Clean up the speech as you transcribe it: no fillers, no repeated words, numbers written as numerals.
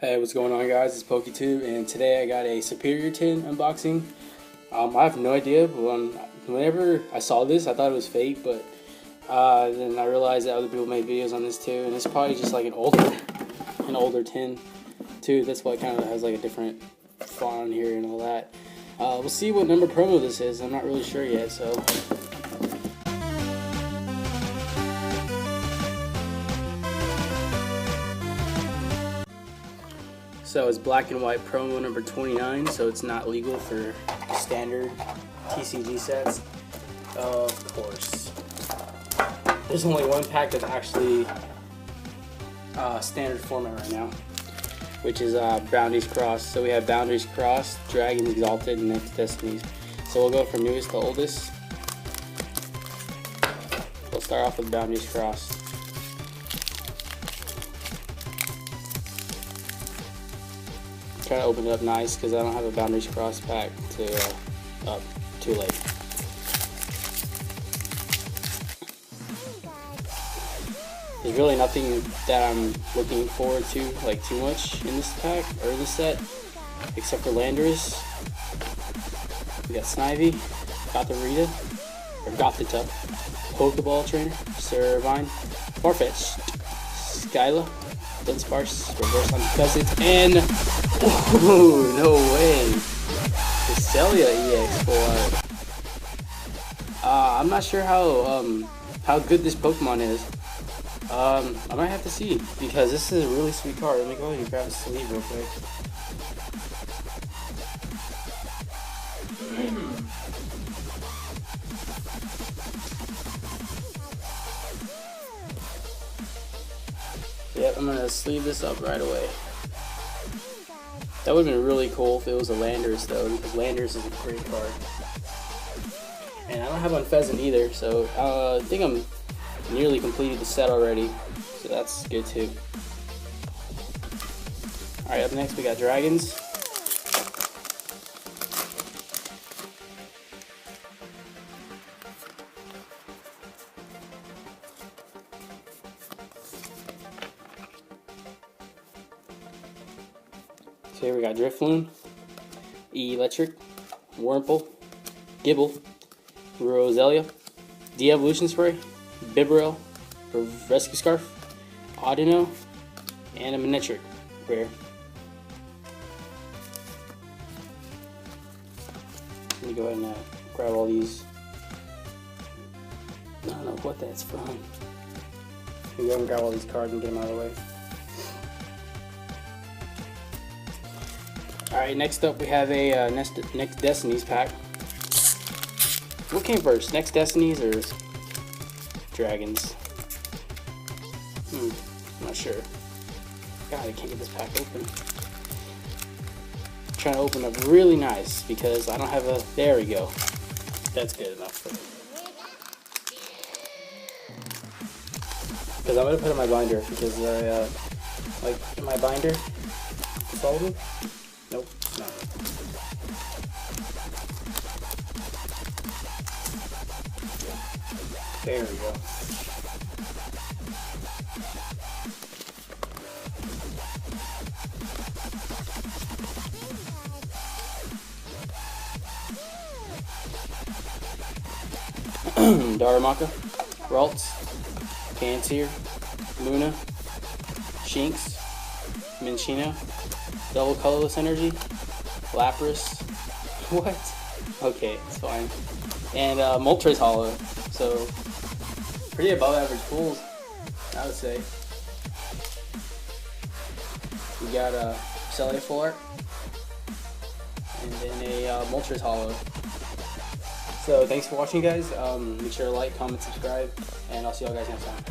Hey, what's going on, guys? It's PokeTube, and today I got a Serperior tin unboxing. I have no idea, but whenever I saw this, I thought it was fake, but then I realized that other people made videos on this too, and it's probably just like an older tin too. That's why it kind of has like a different font on here and all that. We'll see what number promo this is. I'm not really sure yet, so. So it's black and white promo number 29, so it's not legal for standard TCG sets. Of course. There's only one pack that's actually standard format right now, which is Boundaries Crossed. So we have Boundaries Crossed, Dragon Exalted, and Next Destinies. So we'll go from newest to oldest. We'll start off with Boundaries Crossed. Try to open it up nice because I don't have a Boundaries Cross pack to up too late. There's really nothing that I'm looking forward to like too much in this pack or this set, except for Landorus. We got Snivy, Gothorita, or Gothita, Pokeball Trainer, Servine, Farfetch'd, Skyla, Dunsparce, Reverse on Cousins, and oh, no way! Cresselia EX for I'm not sure how good this Pokemon is. I might have to see because this is a really sweet card. Let me go ahead and grab a sleeve real quick. Yep, I'm gonna sleeve this up right away. That would have been really cool if it was a Landorus though, because Landorus is a great card. And I don't have Unfezant either, so I think I'm nearly completed the set already, so that's good too. Alright, up next we got Dragons. So here we got Drifloon, Electric, Wurmple, Gibble, Roselia, De-Evolution Spray, Bibarel, Rescue Scarf, Audino, and a Manectric rare. Let me go ahead and grab all these. I don't know what that's from. Let me go ahead and grab all these cards and get them out of the way. Alright, next up we have a Next Destinies pack. What came first, Next Destinies or Dragons? I'm not sure. God, I can't get this pack open. I'm trying to open up really nice because I don't have a... There we go. That's good enough. Because I'm going to put it in my binder because I, like, in my binder, follow me? Nope, no. There we go. Darumaka, Ralts, Panseer, Luna, Shinx, Minccino, Double Colorless Energy, Lapras. What? Okay, it's fine. And Moltres Hollow. So pretty above average pulls, I would say. We got a Cresselia Full Art, and then a Moltres Hollow. So thanks for watching, guys. Make sure to like, comment, subscribe, and I'll see y'all guys next time.